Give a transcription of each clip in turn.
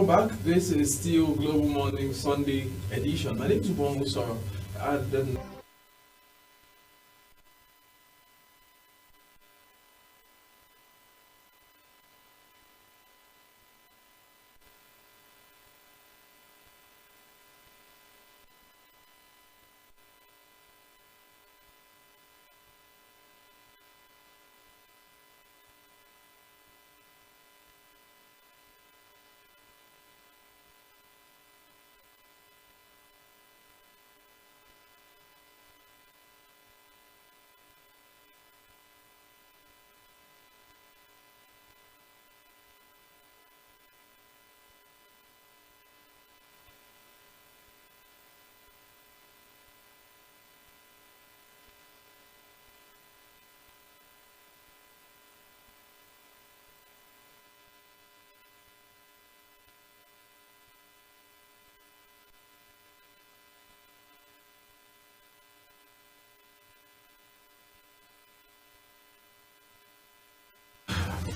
Welcome back. This is still Global Morning Sunday edition. My name is Ubon Musoro.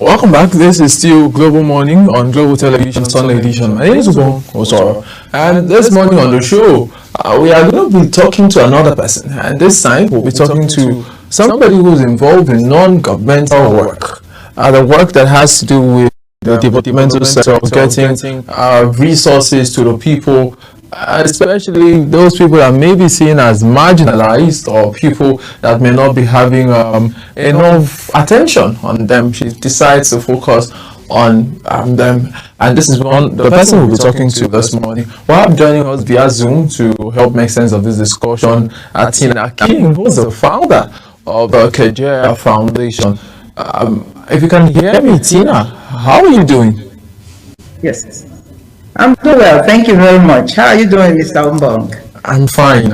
Welcome back. This is still Global Morning on Global Television Sunday Edition. My name is Ubon Osoro, and this morning on the show, we are going to be talking to another person, and this time we'll be talking to somebody who's involved in non-governmental work, the work that has to do with the developmental sector, getting resources to the people, especially those people that may be seen as marginalized or people that may not be having enough attention on them. She decides to focus on them, and this is the person we'll be talking to this morning. While joining us via Zoom to help make sense of this discussion, Tina King, who's the founder of the Kiajer Foundation. If you can hear me, Tina, how are you doing? Yes. I'm doing well, thank you very much. How are you doing, Mr. Umbong? I'm fine.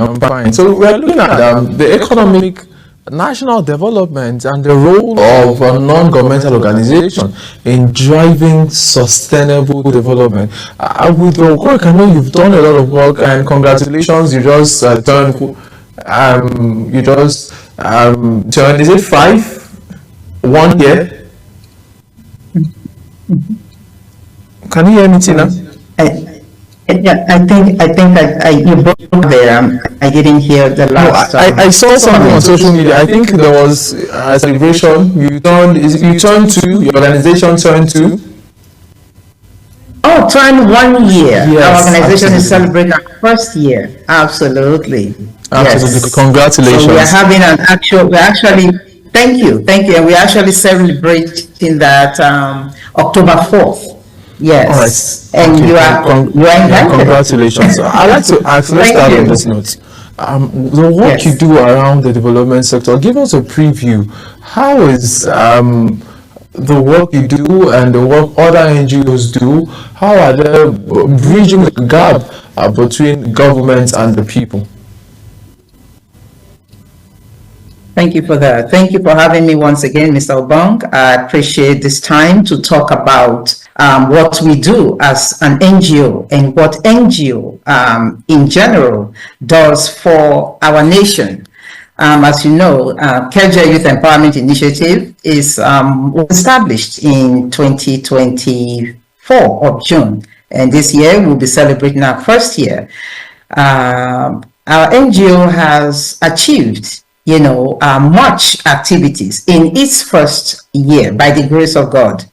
So we're looking at the economic national development and the role of a non-governmental organization in driving sustainable development. With your work, I know you've done a lot of work, and congratulations, you just turned, is it 1 year? Can you hear me, Tina? I think you broke there. I didn't hear the last. No, I saw something on social media. I think there was a celebration. Your organization turned to. Oh, turned 1 year. Yes, our organization absolutely. is celebrating our first year. Absolutely. Yes. Congratulations. So we are having thank you, and we're actually celebrating that October 4th. Yes, all right. And okay. you are invited. Congratulations. I'd like to ask, let's start on this note. The work you do around the development sector, give us a preview. How is the work you do and the work other NGOs do, how are they bridging the gap between government and the people? Thank you for that. Thank you for having me once again, Mr. Obong. I appreciate this time to talk about what we do as an NGO and what NGO in general does for our nation. As you know, Kiajer Youth Empowerment Initiative is established in 2024 of June, and this year we'll be celebrating our first year. Our NGO has achieved much activities in its first year by the grace of God.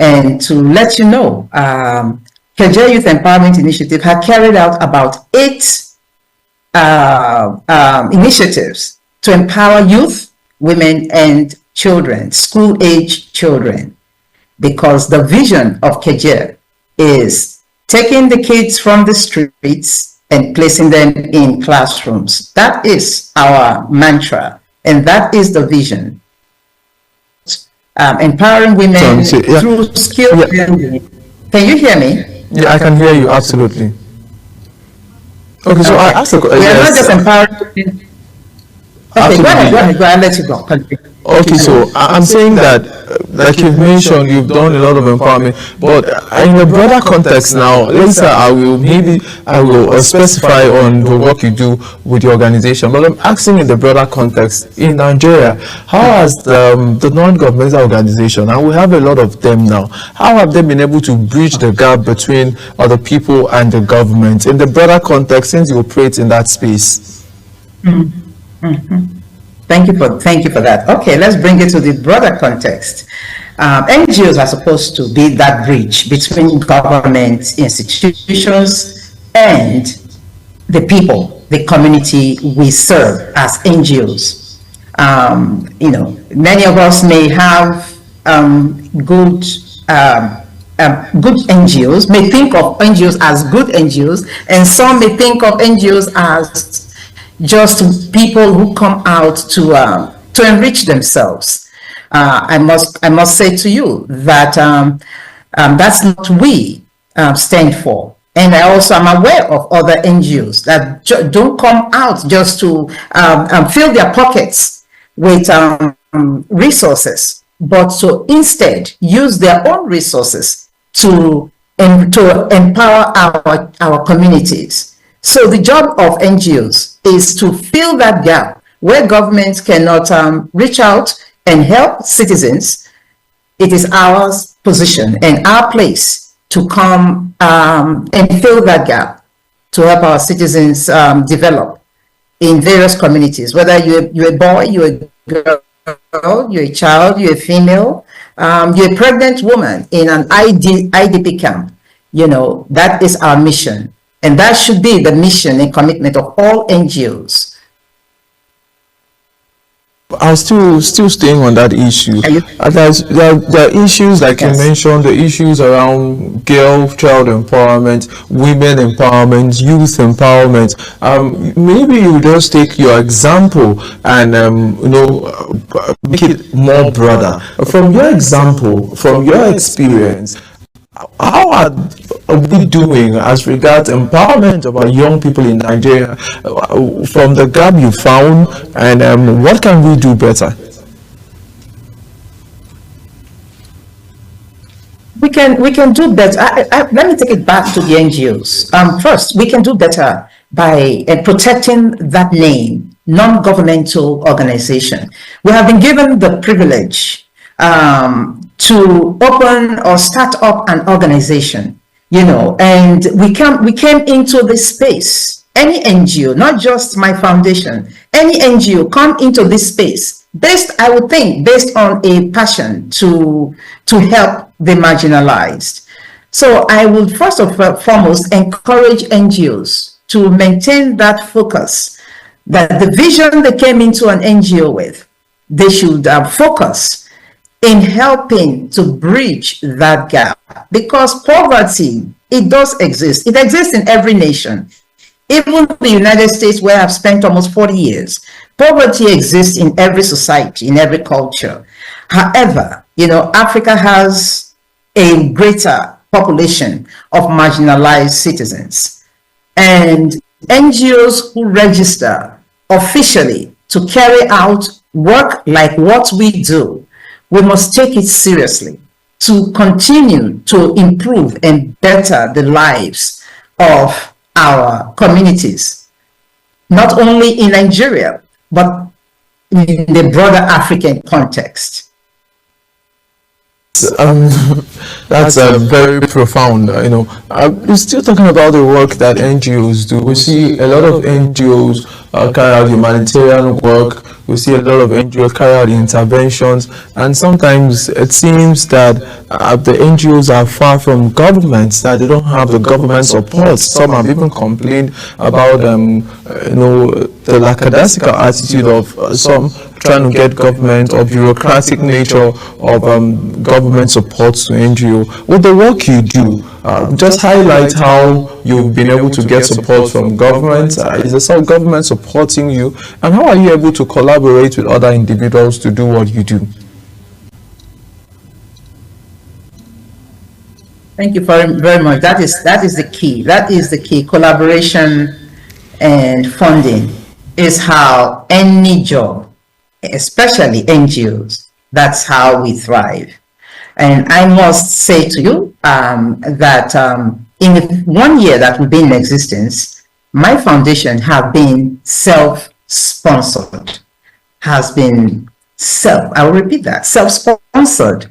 And to let you know, Kiajer Youth Empowerment Initiative had carried out about 8 initiatives to empower youth, women, and children, school-age children, because the vision of Kiajer is taking the kids from the streets and placing them in classrooms. That is our mantra, and that is the vision. Empowering women through skill building. Can you hear me? Yeah, I can hear you, absolutely. Okay, so I asked a question. We are not just empowering women. Okay, go ahead, absolutely. go ahead, let you go. Continue. Okay, so I'm saying that, like you've mentioned, you've done a lot of empowerment, but in a broader context now, later I will specify on the work you do with the organization. But I'm asking in the broader context in Nigeria, how has the non-governmental organization, and we have a lot of them now, how have they been able to bridge the gap between other people and the government in the broader context since you operate in that space? Thank you for that. Okay, let's bring it to the broader context. NGOs are supposed to be that bridge between government institutions and the people, the community we serve as NGOs. Many of us may have good NGOs, may think of NGOs as good NGOs, and some may think of NGOs as just people who come out to enrich themselves. I must say to you that that's not what we stand for. And I also am aware of other NGOs that don't come out just to fill their pockets with resources, but to instead use their own resources to empower our communities. So the job of NGOs is to fill that gap where governments cannot reach out and help citizens. It is our position and our place to come and fill that gap to help our citizens develop in various communities, whether you're a boy, you're a girl, you're a child, you're a female, you're a pregnant woman in an IDP camp. That is our mission. And that should be the mission and commitment of all NGOs. I'm still staying on that issue. There are issues like you mentioned, the issues around child empowerment, women empowerment, youth empowerment. Maybe you just take your example and make it more broader. From your example, from your experience, how are we doing as regards empowerment of our young people in Nigeria from the gap you found, and what can we do better? We can do better. Let me take it back to the NGOs. First, we can do better by protecting that name, non-governmental organization. We have been given the privilege to open or start up an organization, and we came into this space. Any NGO, not just my foundation, any NGO come into this space I would think, based on a passion to help the marginalized. So I would first and foremost encourage NGOs to maintain that focus, that the vision they came into an NGO with, they should focus in helping to bridge that gap, because poverty, it does exist. It exists in every nation. Even the United States, where I've spent almost 40 years, poverty exists in every society, in every culture. However, Africa has a greater population of marginalized citizens, and NGOs who register officially to carry out work like what we do, we must take it seriously to continue to improve and better the lives of our communities, not only in Nigeria, but in the broader African context. That's very profound. We're still talking about the work that NGOs do. We see a lot of NGOs carry out humanitarian work. We see a lot of NGOs carry out interventions, and sometimes it seems that the NGOs are far from governments, that they don't have the government support. Some have even complained about the lackadaisical attitude of some trying to get government or bureaucratic nature of government support to NGO. With the work you do, just highlight how you've been able to get support from government. Is there some government supporting you, and how are you able to collaborate with other individuals to do what you do? Thank you very much. That is the key. That is the key. Collaboration and funding. is how any job, especially NGOs, that's how we thrive. And I must say to you that in the 1 year that we've been in existence, my foundation have been self-sponsored, has been I will repeat that, self-sponsored.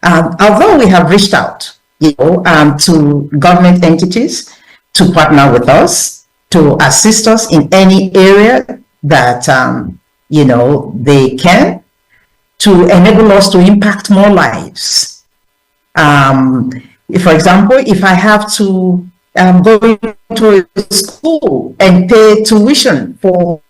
Although we have reached out, to government entities to partner with us, to assist us in any area that, they can, to enable us to impact more lives. For example, if I have to go into a school and pay tuition for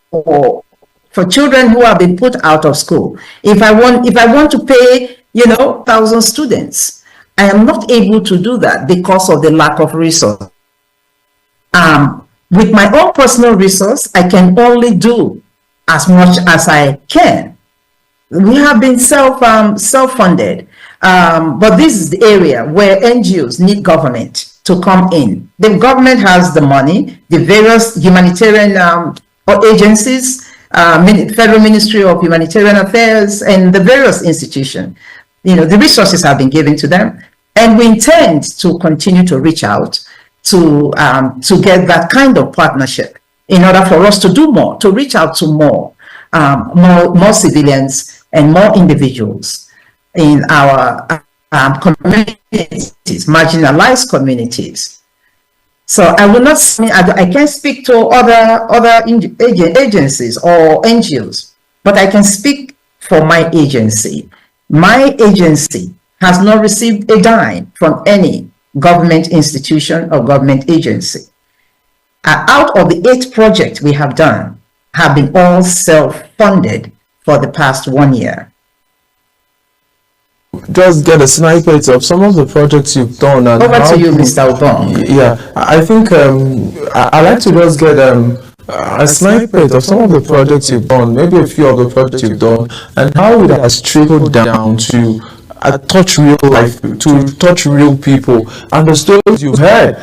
children who have been put out of school, if I want to pay, 1,000 students, I am not able to do that because of the lack of resource. With my own personal resource, I can only do as much as I can. We have been self-funded, but this is the area where NGOs need government to come in. The government has the money, the various humanitarian agencies, Federal Ministry of Humanitarian Affairs, and the various institutions. The resources have been given to them, and we intend to continue to reach out to get that kind of partnership in order for us to do more, to reach out to more civilians and more individuals in our communities, marginalized communities. So I will not say, I can't speak to other agencies or NGOs, but I can speak for my agency. My agency has not received a dime from any government institution or government agency. Out of the 8 projects we have done, have been all self-funded for the past 1 year. Just get a snippet of some of the projects you've done. And over to you, Mr. Obong. Yeah, I think I'd like to just get a snippet of some of the projects you've done, maybe a few of the projects you've done, and how it has trickled down to touch real life, to touch real people, and the stories you've heard.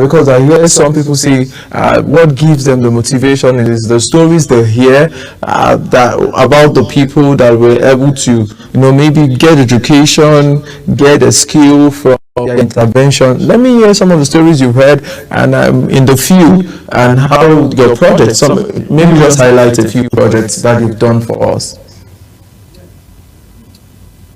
Because I hear some people say what gives them the motivation is the stories they hear about the people that were able to, maybe get education, get a skill from their intervention. Let me hear some of the stories you've heard and in the field, and how your projects. Maybe just highlight a few projects that you've done for us.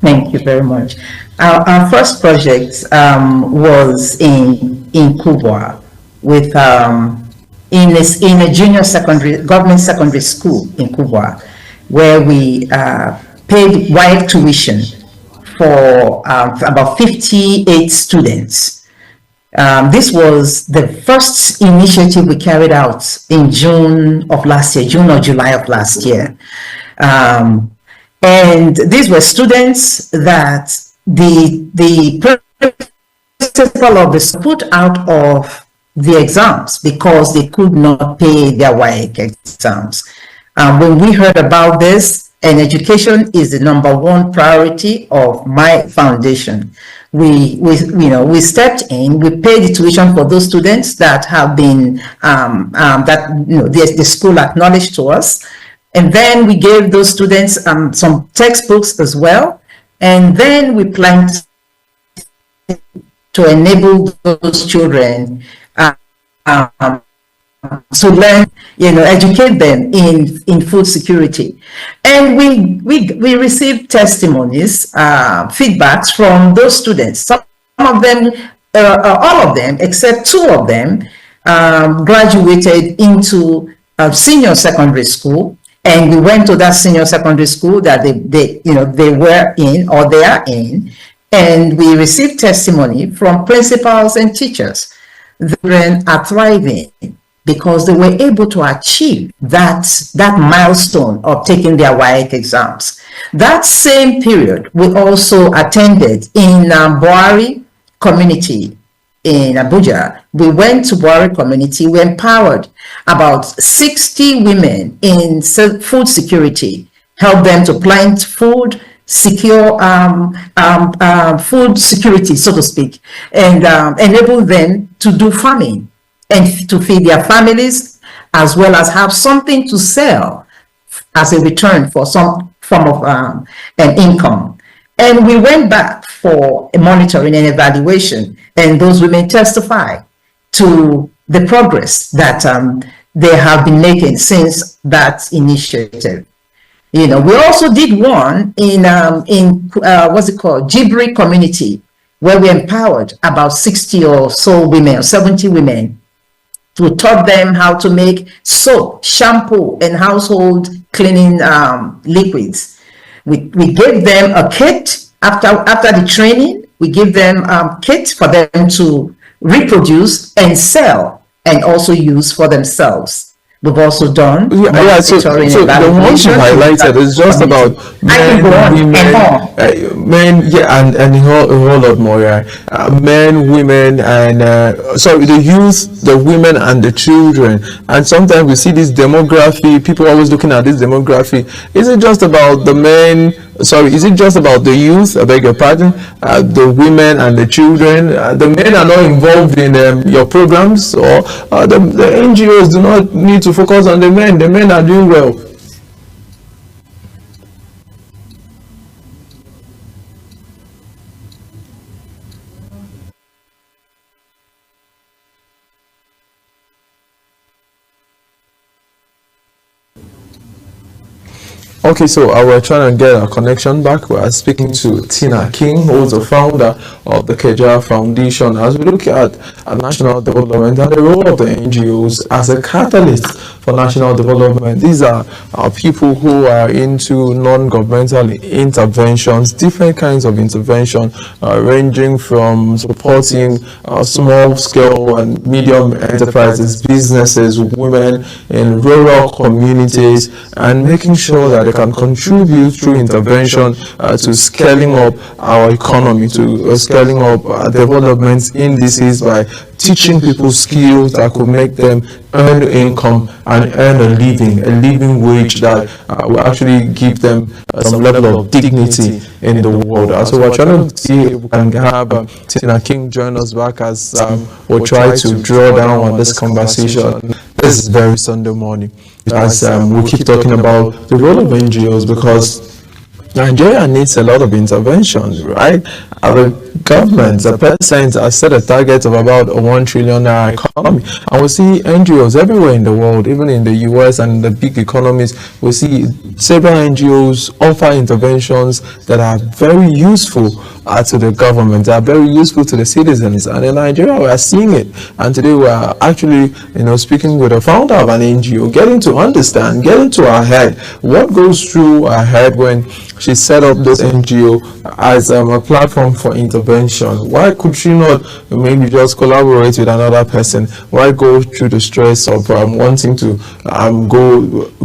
Thank you very much. Our first project was in Kubwa, with in a junior government secondary school in Kubwa, where we paid wide tuition for about 58 students. This was the first initiative we carried out in June or July of last year. And these were students that the principal of the school put out of the exams because they could not pay their WAEC exams. When we heard about this, and education is the #1 priority of my foundation, we stepped in. We paid the tuition for those students that have been the school acknowledged to us. And then we gave those students some textbooks as well. And then we planned to enable those children to learn, educate them in food security. And we received testimonies, feedbacks from those students. Some of them, all of them, except 2 of them, graduated into senior secondary school. And we went to that senior secondary school that they were in, or they are in, and we received testimony from principals and teachers. The children are thriving because they were able to achieve that milestone of taking their WAEC exams. That same period, we also attended in Buhari community in Abuja. We went to Buhari community. We empowered about 60 women in food security, helped them to plant food, secure food security, so to speak, and enable them to do farming and to feed their families, as well as have something to sell as a return for some form of an income. And we went back for a monitoring and evaluation, and those women testify to the progress that they have been making since that initiative. You know, we also did one in what's it called, Jibri community, where we empowered about 60 or so women, or 70 women, to taught them how to make soap, shampoo, and household cleaning liquids. We gave them a kit after the training. We give them kits for them to reproduce and sell, and also use for themselves. We've also done so the ones you highlighted is just about men, women, men, yeah, and a whole lot more, yeah. Men, women, and sorry, the youth, the women, and the children. And sometimes we see this demography. People are always looking at this demography. Is it just about the men? Sorry, is it just about the youth? I beg your pardon. The women and the children. The men are not involved in your programs, or the NGOs do not need to focus on the men. The men are doing well. Okay, so we're trying to get a connection back. We're speaking to Tina King, who is the founder of the Kiajer Foundation, as we look at national development and the role of the NGOs as a catalyst for national development. These are people who are into non-governmental interventions, different kinds of intervention, ranging from supporting small-scale and medium enterprises, businesses, women in rural communities, and making sure that they can contribute through intervention to scaling up our economy, to scaling up development indices by teaching people skills that could make them earn income and earn a living wage that will actually give them some level of dignity in the world. So we're trying to see if we can have Tina King join us back as we'll try to draw down on this conversation. This is very Sunday morning, as we'll keep talking about the role of NGOs, because Nigeria needs a lot of intervention, right? The government, the president has set a target of about a 1 trillion economy, and we see NGOs everywhere in the world, even in the US and the big economies. We see several NGOs offer interventions that are very useful to the government, that are very useful to the citizens, and in Nigeria we are seeing it. And today we are actually, speaking with the founder of an NGO, getting to understand, getting to her head, what goes through her head when she set up this NGO as a platform for intervention. Why could she not maybe just collaborate with another person? Why go through the stress of wanting to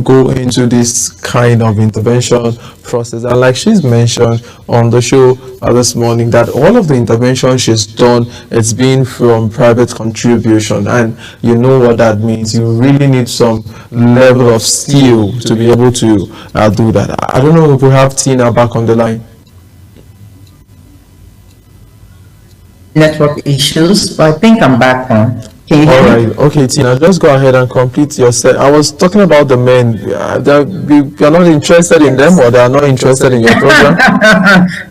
go into this kind of intervention process? And like she's mentioned on the show this morning, that all of the intervention she's done, it's been from private contribution, and you know what that means. You really need some level of skill to be able to do that. I don't know if we have Tina back on the line. Network issues, but I think I'm back on. All right, okay, Tina, just go ahead and complete your set. I was talking about the men. You're not interested in them, or they are not interested in your program?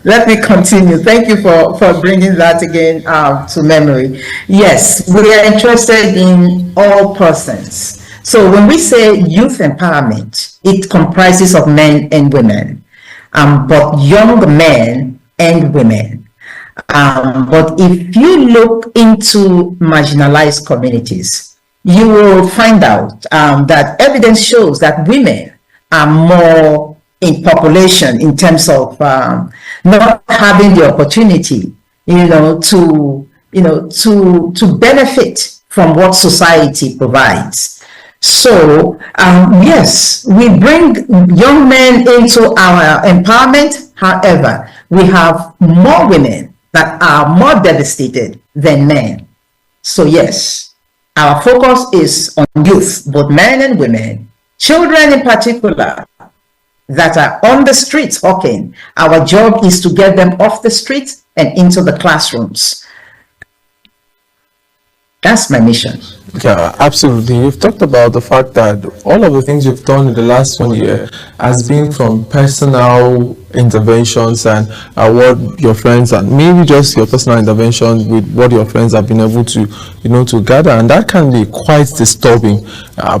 Let me continue. Thank you for bringing that again to memory. Yes, we are interested in all persons. So when we say youth empowerment, it comprises of men and women, but young men and women. But if you look into marginalized communities, you will find out that evidence shows that women are more in population in terms of not having the opportunity, to benefit from what society provides. So yes, we bring young men into our empowerment. However, we have more women that are more devastated than men. So yes, our focus is on youth, both men and women, children in particular, that are on the streets hawking. Our job is to get them off the streets and into the classrooms. That's my mission. Yeah, absolutely. You've talked about the fact that all of the things you've done in the last 1 year has been from personal interventions and what your friends and maybe just your personal interventions with what your friends have been able to, to gather, and that can be quite disturbing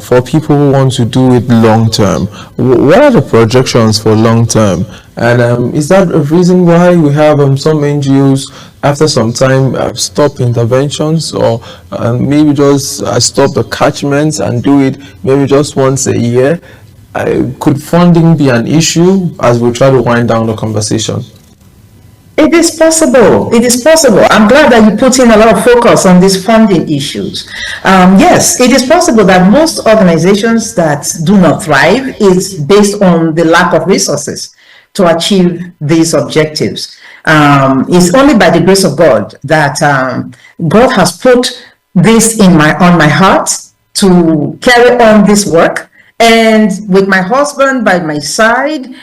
for people who want to do it long term. What are the projections for long term? And is that a reason why we have some NGOs after some time stop interventions, or maybe just stop the catchments and do it maybe just once a year? Could funding be an issue as we try to wind down the conversation? It is possible. It is possible. I'm glad that you put in a lot of focus on these funding issues. Yes, it is possible that most organizations that do not thrive is based on the lack of resources to achieve these objectives. It's only by the grace of God that God has put this on my heart to carry on this work. And with my husband by my side,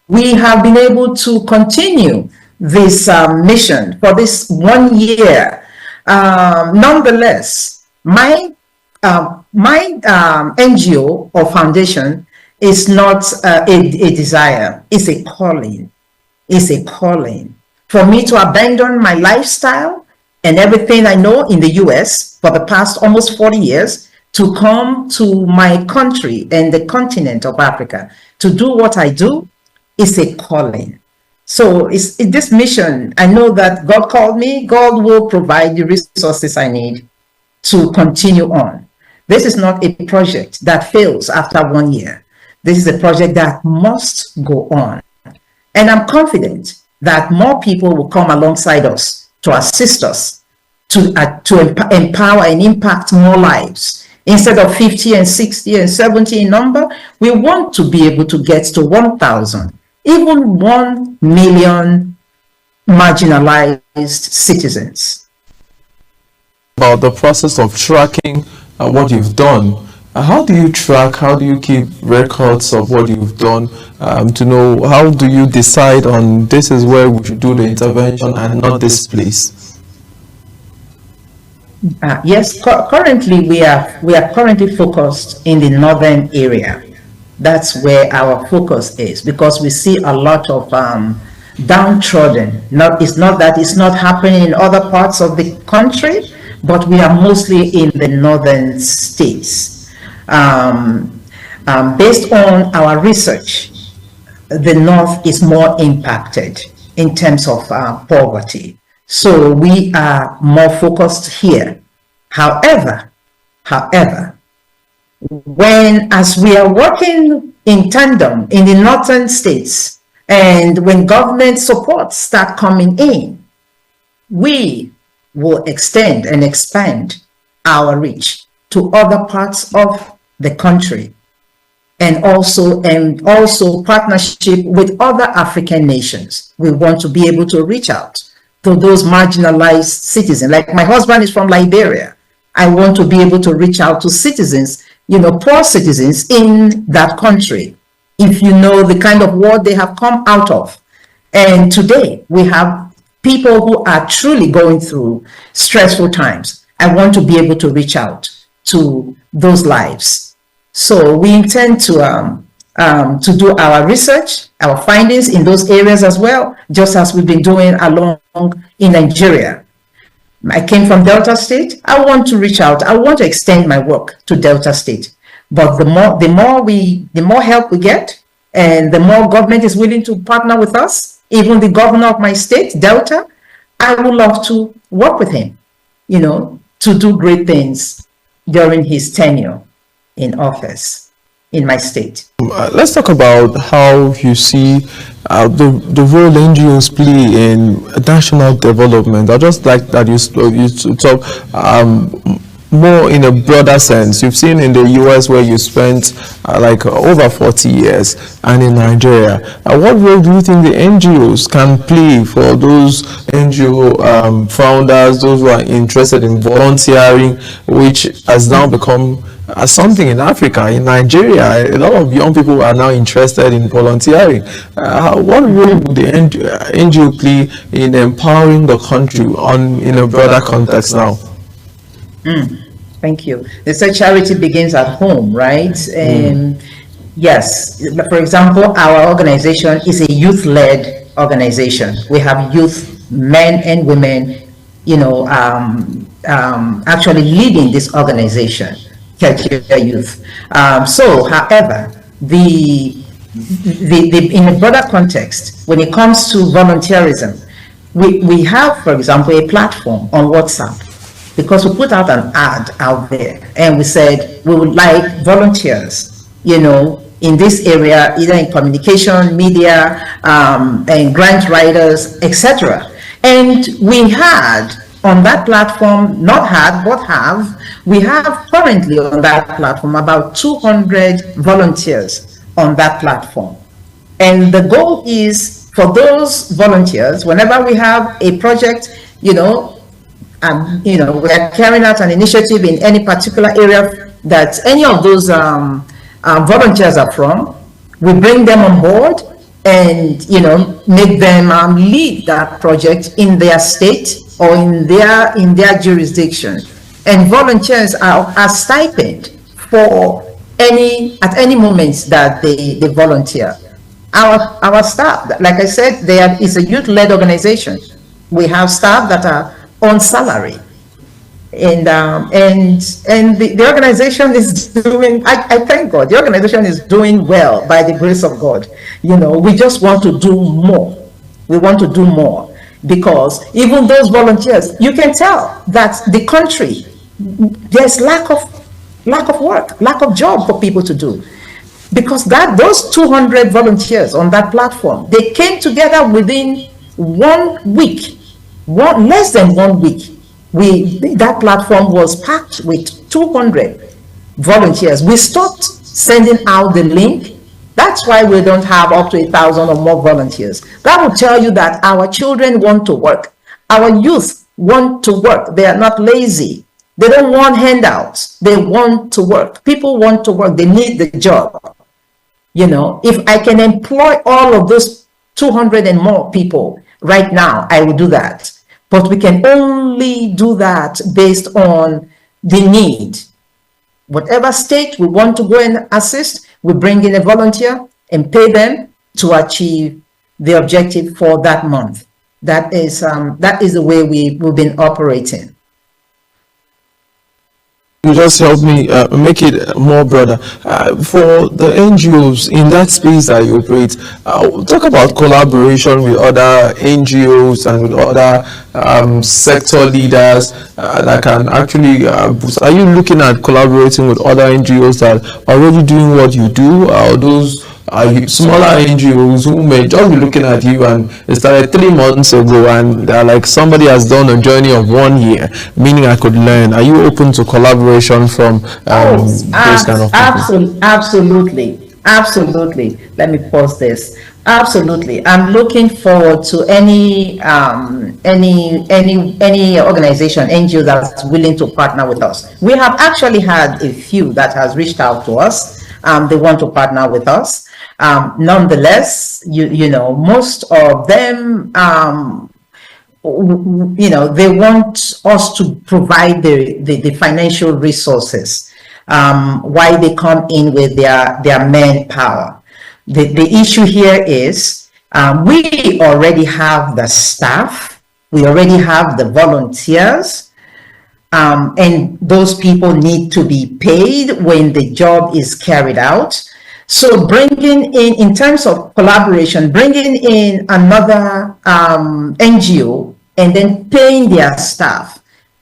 we have been able to continue this mission for this 1 year. Nonetheless, my NGO or foundation is not a desire, it's a calling. It's a calling for me to abandon my lifestyle and everything I know in the US for the past almost 40 years to come to my country and the continent of Africa to do what I do. Is a calling. So it's this mission. I know that God called me. God will provide the resources I need to continue on. This is not a project that fails after 1 year. This is a project that must go on. And I'm confident that more people will come alongside us to assist us to empower and impact more lives. Instead of 50 and 60 and 70 in number, we want to be able to get to 1,000, even 1 million marginalized citizens. About the process of tracking what you've done. How do you track, how do you keep records of what you've done to know, how do you decide on this is where we should do the intervention and not this place? Yes, currently we are currently focused in the northern area. That's where our focus is, because we see a lot of downtrodden. It's not that it's not happening in other parts of the country, but we are mostly in the northern states. Based on our research, the north is more impacted in terms of poverty. So we are more focused here. However, as we are working in tandem in the northern states, and when government support start coming in, we will extend and expand our reach to other parts of the country, and also partnership with other African nations. We want to be able to reach out to those marginalized citizens. Like my husband is from Liberia. I want to be able to reach out to citizens, poor citizens in that country, if you know the kind of war they have come out of. And today we have people who are truly going through stressful times. I want to be able to reach out to those lives. So we intend to do our research, our findings in those areas as well, just as we've been doing along in Nigeria. I came from Delta State. I want to reach out. I want to extend my work to Delta State. But the more help we get, and the more government is willing to partner with us, even the governor of my state, Delta, I would love to work with him, to do great things during his tenure in office in my state. Let's talk about how you see the role NGOs play in national development. I just like that you talk more in a broader sense. You've seen in the US where you spent over 40 years, and in Nigeria. What role do you think the NGOs can play for those NGO founders, those who are interested in volunteering, which has now become something in Africa? In Nigeria, a lot of young people are now interested in volunteering. What role would the NGO play in empowering the country in a broader context now? Thank you. They said charity begins at home, right? Yes. For example, our organization is a youth-led organization. We have youth, men and women, actually leading this organization, Kiajer Youth. However, in a broader context, when it comes to volunteerism, we have, for example, a platform on WhatsApp, because we put out an ad out there and we said we would like volunteers, in this area, either in communication, media, and grant writers, etc. And we had on that platform, we have currently on that platform about 200 volunteers on that platform. And the goal is for those volunteers, whenever we have a project, we are carrying out an initiative in any particular area that any of those volunteers are from, we bring them on board and make them lead that project in their state or in their jurisdiction. And volunteers are stipend for at any moment that they volunteer. Our staff, like I said, is a youth-led organization. We have staff that are on salary. And the organization is doing, I thank God, the organization is doing well by the grace of God. We just want to do more. We want to do more, because even those volunteers, you can tell that the country, there's lack of work, lack of job for people to do. Because those 200 volunteers on that platform, they came together within 1 week, less than 1 week. That platform was packed with 200 volunteers. We stopped sending out the link. That's why we don't have up to 1,000 or more volunteers. That will tell you that our children want to work. Our youth want to work. They are not lazy. They don't want handouts. They want to work. People want to work. They need the job. If I can employ all of those 200 and more people right now, I will do that. But we can only do that based on the need. Whatever state we want to go and assist, we bring in a volunteer and pay them to achieve the objective for that month. That is the way we've been operating. You just help me make it more broader. For the NGOs in that space that you operate, talk about collaboration with other NGOs and with other sector leaders that can actually boost. Are you looking at collaborating with other NGOs that are already doing what you do, or those smaller NGOs who may just be looking at you and it started 3 months ago and they're like, somebody has done a journey of 1 year, meaning I could learn? Are you open to collaboration from those kind of people? Absolutely. Let me pause this. Absolutely. I'm looking forward to any organization, NGO that's willing to partner with us. We have actually had a few that has reached out to us. They want to partner with us. Nonetheless, most of them, they want us to provide the financial resources while they come in with their manpower. The issue here is we already have the staff, we already have the volunteers, and those people need to be paid when the job is carried out. So bringing in terms of collaboration, bringing in another NGO and then paying their staff,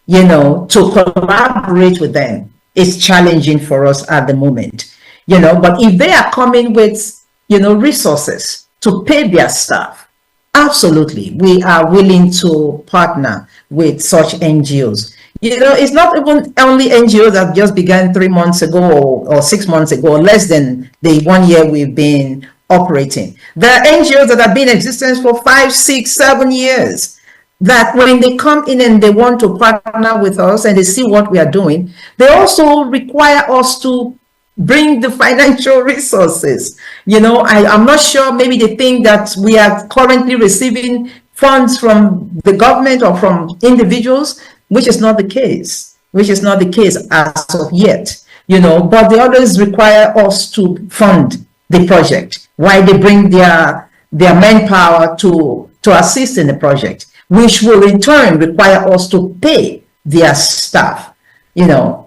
to collaborate with them is challenging for us at the moment. But if they are coming with, resources to pay their staff, absolutely, we are willing to partner with such NGOs. It's not even only NGOs that just began 3 months ago or 6 months ago, or less than the 1 year we've been operating. There are NGOs that have been in existence for 5, 6, 7 years, that when they come in and they want to partner with us and they see what we are doing, they also require us to bring the financial resources. I'm not sure, maybe they think that we are currently receiving funds from the government or from individuals, which is not the case. which is not the case as of yet, but they always require us to fund the project while they bring their manpower to assist in the project, which will in turn require us to pay their staff.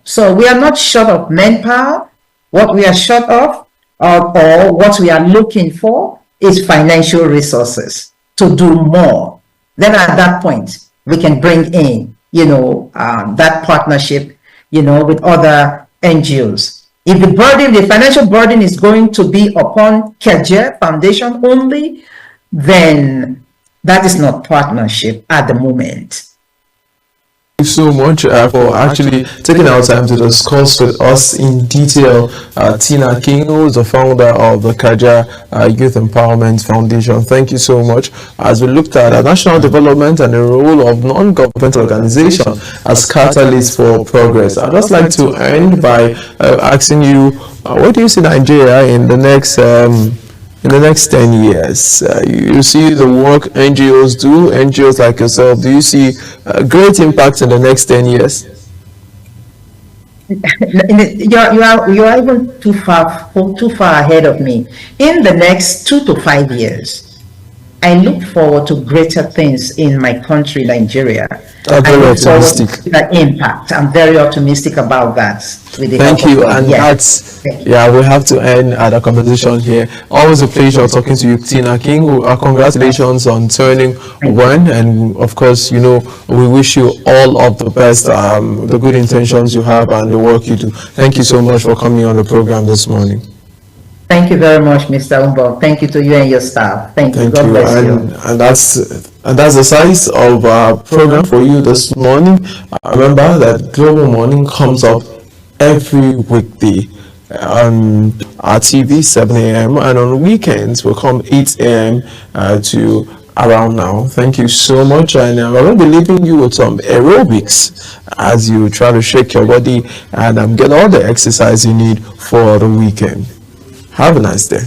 So we are not short of manpower. What we are short of, or what we are looking for, is financial resources to do more. Then at that point, we can bring in, that partnership, with other NGOs. If the financial burden is going to be upon Kiajer Foundation only, then that is not partnership at the moment. Thank you so much for actually taking our time to discuss with us in detail Tina King, who is the founder of the Kiajer Youth Empowerment Foundation. Thank you so much. As we looked at national development and the role of non-governmental organizations as catalysts for progress, I'd just like to end by asking you, what do you see Nigeria in the next 10 years? You see the work NGOs do, NGOs like yourself, do you see a great impact in the next 10 years? You are even too far ahead of me. In the next 2 to 5 years, I look forward to greater things in my country, Nigeria. I'm very optimistic. That impact. I'm very optimistic about that. Thank you. And that's, we have to end the conversation here. Always a pleasure talking to you, Tina King. Congratulations on turning 1. And of course, we wish you all of the best, the good intentions you have and the work you do. Thank you so much for coming on the program this morning. Thank you very much, Mr. Umbo. Thank you to you and your staff. Thank you. God bless you. And that's the size of our program for you this morning. Remember that Global Morning comes up every weekday on our TV, 7 a.m. and on weekends will come 8 a.m. to around now. Thank you so much, and I'm going to be leaving you with some aerobics as you try to shake your body and get all the exercise you need for the weekend. Have a nice day.